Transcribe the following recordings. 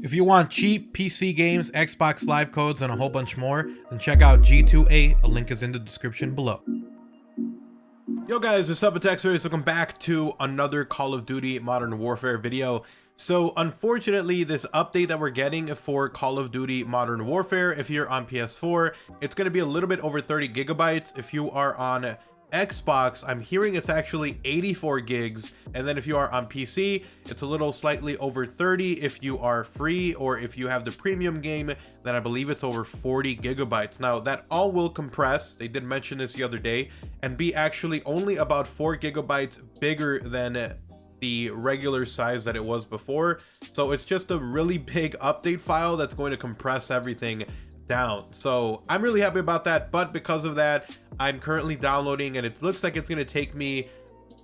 If you want cheap PC games, Xbox Live codes, and a whole bunch more, then check out G2A. A link is in the description below. Yo guys, what's up? It's XRAYZ. Welcome back to another Call of Duty Modern Warfare video. So unfortunately, this update that we're getting for Call of Duty Modern Warfare, if you're on PS4, it's going to be a little bit over 30 gigabytes. If you are on Xbox, I'm hearing it's actually 84 gigs, and then if you are on PC, it's a little slightly over 30 if you are free, or if you have the premium game, then I believe it's over 40 gigabytes. Now that all will compress, they did mention this the other day, and be actually only about 4 gigabytes bigger than the regular size that it was before. So it's just a really big update file that's going to compress everything down. So I'm really happy about that, but because of that, I'm currently downloading, and it looks like it's going to take me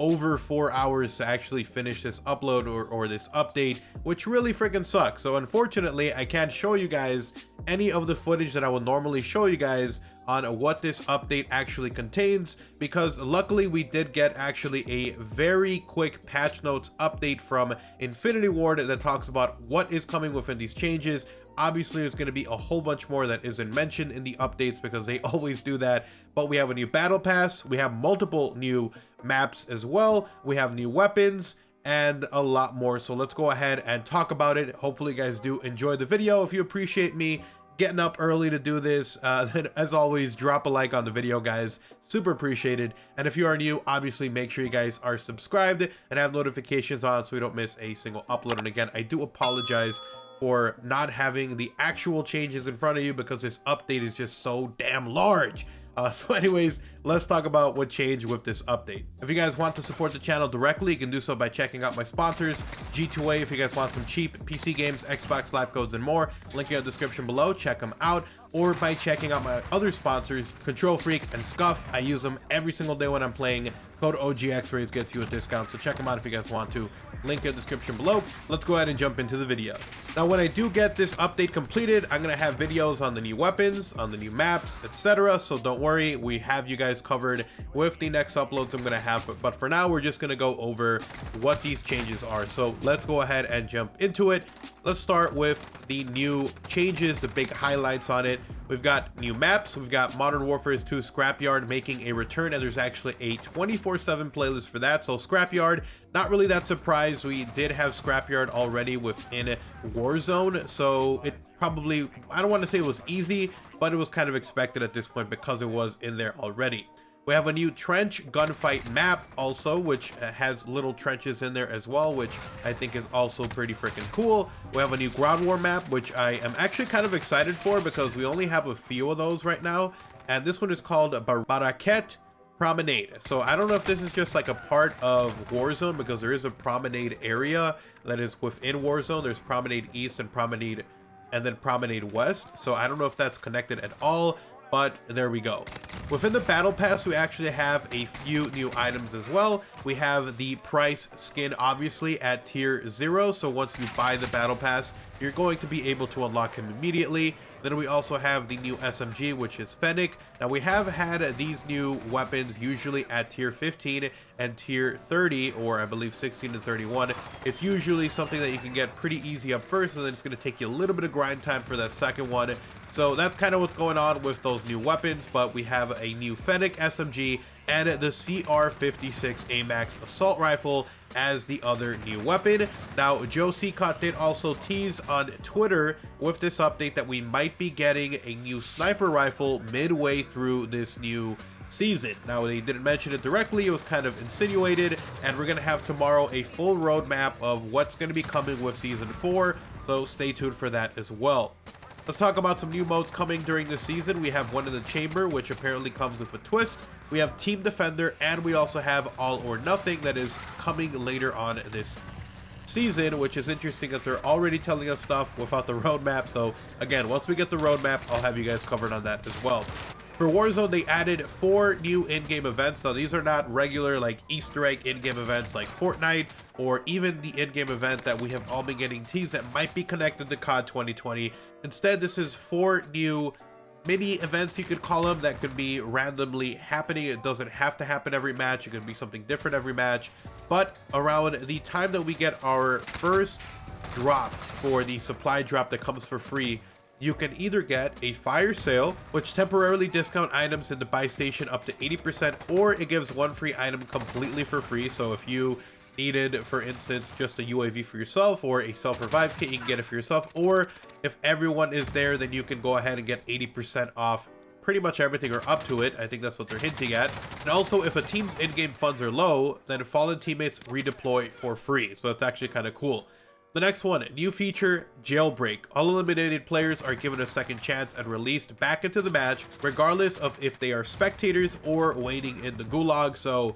over 4 hours to actually finish this upload or this update, which really freaking sucks. So unfortunately, I can't show you guys any of the footage that I would normally show you guys on what this update actually contains, because luckily we did get actually a very quick patch notes update from Infinity Ward that talks about what is coming within these changes. Obviously, there's going to be a whole bunch more that isn't mentioned in the updates because they always do that. But we have a new battle pass, we have multiple new maps as well, we have new weapons, and a lot more. So let's go ahead and talk about it. Hopefully you guys do enjoy the video. If you appreciate me getting up early to do this, then as always, drop a like on the video, guys. Super appreciated. And if you are new, obviously make sure you guys are subscribed and have notifications on so we don't miss a single upload. And again, I do apologize for not having the actual changes in front of you because this update is just so damn large. So anyways, let's talk about what changed with this update. If you guys want to support the channel directly, you can do so by checking out my sponsors, G2A. If you guys want some cheap PC games, Xbox Live codes, and more, link in the description below. Check them out. Or by checking out my other sponsors, Control Freak and Scuff. I use them every single day when I'm playing. Code OGXRAYZ gets you a discount, so check them out if you guys want to. Link in the description below. Let's go ahead and jump into the video. Now, when I do get this update completed, I'm going to have videos on the new weapons, on the new maps, etc. So don't worry, we have you guys covered with the next uploads I'm going to have. But for now, we're just going to go over what these changes are. So let's go ahead and jump into it. Let's start with the new changes, the big highlights on it. We've got new maps. We've got Modern Warfare 2 Scrapyard making a return, and there's actually a 24/7 playlist for that. So Scrapyard, not really that surprised. We did have Scrapyard already within Warzone, so it probably, I don't want to say it was easy, but it was kind of expected at this point because it was in there already. We have a new trench gunfight map also, which has little trenches in there as well, which I think is also pretty freaking cool. We have a new ground war map, which I am actually kind of excited for because we only have a few of those right now. And this one is called Baraket Promenade. So I don't know if this is just like a part of Warzone, because there is a Promenade area that is within Warzone. There's Promenade East and then Promenade West. So I don't know if that's connected at all, but there we go. Within the battle pass, we actually have a few new items as well. We have the price skin, obviously, at tier 0. So once you buy the battle pass, you're going to be able to unlock him immediately. Then we also have the new SMG, which is Fennec. Now, we have had these new weapons usually at tier 15 and tier 30, or I believe 16 and 31. It's usually something that you can get pretty easy up first, and then it's going to take you a little bit of grind time for that second one. So that's kind of what's going on with those new weapons, but we have a new Fennec SMG and the CR56 AMAX assault rifle as the other new weapon. Now, Joe Seacott did also tease on Twitter with this update that we might be getting a new sniper rifle midway through this new season. Now, they didn't mention it directly, it was kind of insinuated, and we're going to have tomorrow a full roadmap of what's going to be coming with Season 4, so stay tuned for that as well. Let's talk about some new modes coming during this season. We have one in the chamber, which apparently comes with a twist. We have Team Defender, and we also have All or Nothing that is coming later on this season, which is interesting that they're already telling us stuff without the roadmap. So again, once we get the roadmap, I'll have you guys covered on that as well. For Warzone, they added 4 new in-game events. Now, these are not regular like Easter egg in-game events like Fortnite, or even the in-game event that we have all been getting teased that might be connected to COD 2020. Instead, this is 4 new mini events, you could call them, that could be randomly happening. It doesn't have to happen every match. It could be something different every match. But around the time that we get our first drop for the supply drop that comes for free, you can either get a fire sale, which temporarily discount items in the buy station up to 80%, or it gives one free item completely for free. So if you needed, for instance, just a UAV for yourself or a self-revive kit, you can get it for yourself. Or if everyone is there, then you can go ahead and get 80% off pretty much everything, or up to it. I think that's what they're hinting at. And also, if a team's in-game funds are low, then fallen teammates redeploy for free. So that's actually kind of cool. The next one, new feature, Jailbreak. All eliminated players are given a second chance and released back into the match, regardless of if they are spectators or waiting in the gulag. So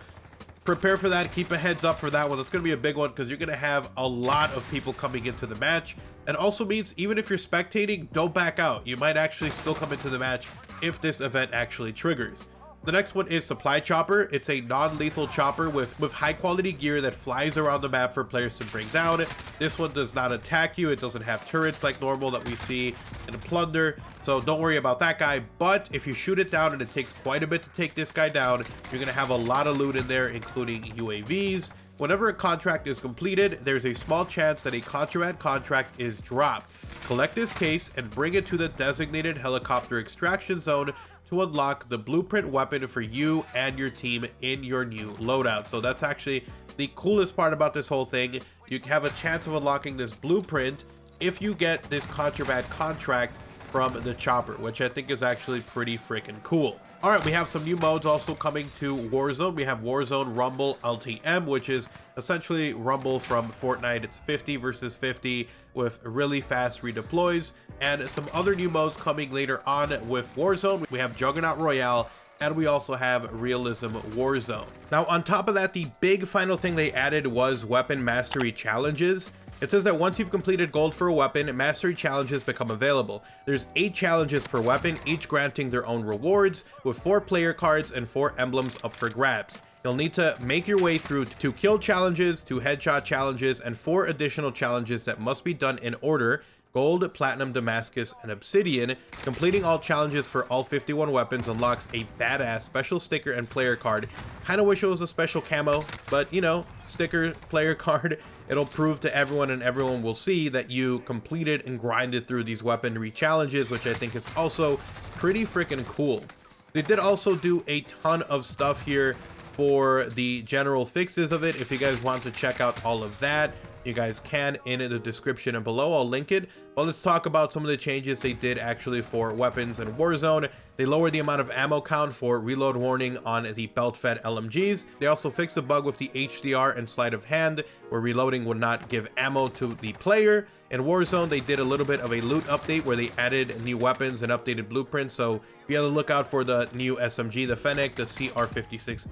prepare for that. Keep a heads up for that one. That's going to be a big one, because you're going to have a lot of people coming into the match. And also means, even if you're spectating, don't back out. You might actually still come into the match if this event actually triggers. The next one is Supply Chopper. It's a non-lethal chopper with high quality gear that flies around the map for players to bring down. This one does not attack you. It doesn't have turrets like normal that we see in a Plunder, so don't worry about that guy. But if you shoot it down, and it takes quite a bit to take this guy down, you're gonna have a lot of loot in there, including UAVs. Whenever a contract is completed, there's a small chance that a contraband contract is dropped. Collect this case and bring it to the designated helicopter extraction zone to unlock the blueprint weapon for you and your team in your new loadout. So that's actually the coolest part about this whole thing. You have a chance of unlocking this blueprint if you get this contraband contract from the chopper, which I think is actually pretty freaking cool. All right, we have some new modes also coming to Warzone. We have Warzone Rumble LTM, which is essentially Rumble from Fortnite. It's 50 versus 50 with really fast redeploys, and some other new modes coming later on with Warzone. We have Juggernaut Royale, and we also have Realism Warzone. Now, on top of that, the big final thing they added was Weapon Mastery Challenges. It says that once you've completed gold for a weapon, mastery challenges become available. There's 8 challenges per weapon, each granting their own rewards, with 4 player cards and 4 emblems up for grabs. You'll need to make your way through 2 kill challenges, 2 headshot challenges, and 4 additional challenges that must be done in order: Gold, Platinum, Damascus, and Obsidian. Completing all challenges for all 51 weapons unlocks a badass special sticker and player card. Kinda wish it was a special camo, but you know, sticker, player card. It'll prove to everyone, and everyone will see that you completed and grinded through these weaponry challenges, which I think is also pretty freaking cool. They did also do a ton of stuff here for the general fixes of it. If you guys want to check out all of that, you guys can in the description and below. I'll link it. But let's talk about some of the changes they did actually for weapons in Warzone. They lowered the amount of ammo count for reload warning on the belt-fed LMGs. They also fixed the bug with the HDR and sleight of hand, where reloading would not give ammo to the player. In Warzone, they did a little bit of a loot update where they added new weapons and updated blueprints. So be on the lookout for the new SMG, the Fennec, the CR56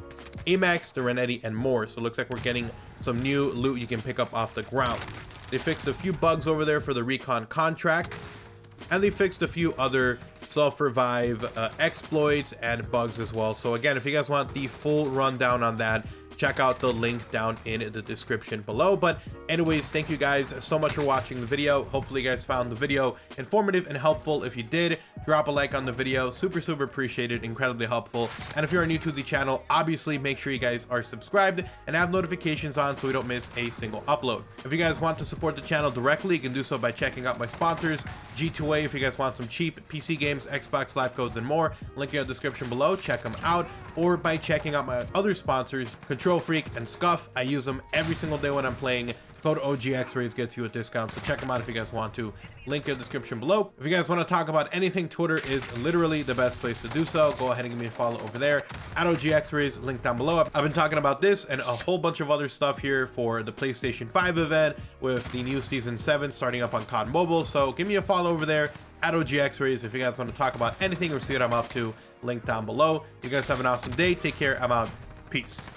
AMAX, the Renetti, and more. So it looks like we're getting some new loot you can pick up off the ground. They fixed a few bugs over there for the recon contract, and they fixed a few other self-revive exploits and bugs as well. So again, if you guys want the full rundown on that, check out the link down in the description below. But anyways, thank you guys so much for watching the video. Hopefully you guys found the video informative and helpful. If you did, drop a like on the video. Super appreciated, incredibly helpful. And if you're new to the channel, obviously make sure you guys are subscribed and have notifications on so we don't miss a single upload. If you guys want to support the channel directly, you can do so by checking out my sponsors, G2A, if you guys want some cheap PC games, Xbox live codes, and more. Link in the description below, check them out. Or by checking out my other sponsors, Control Freak and Scuff. I use them every single day when I'm playing. Code OGXRAYZ gets you a discount, so check them out if you guys want to. Link in the description below. If you guys want to talk about anything, Twitter is literally the best place to do so. Go ahead and give me a follow over there at OGXRAYZ, link down below. I've been talking about this and a whole bunch of other stuff here for the PlayStation 5 event with the new Season 7 starting up on COD Mobile, so give me a follow over there at OGXRAYZ if you guys want to talk about anything or see what I'm up to. Link down below. You guys have an awesome day. Take care. I'm out. Peace.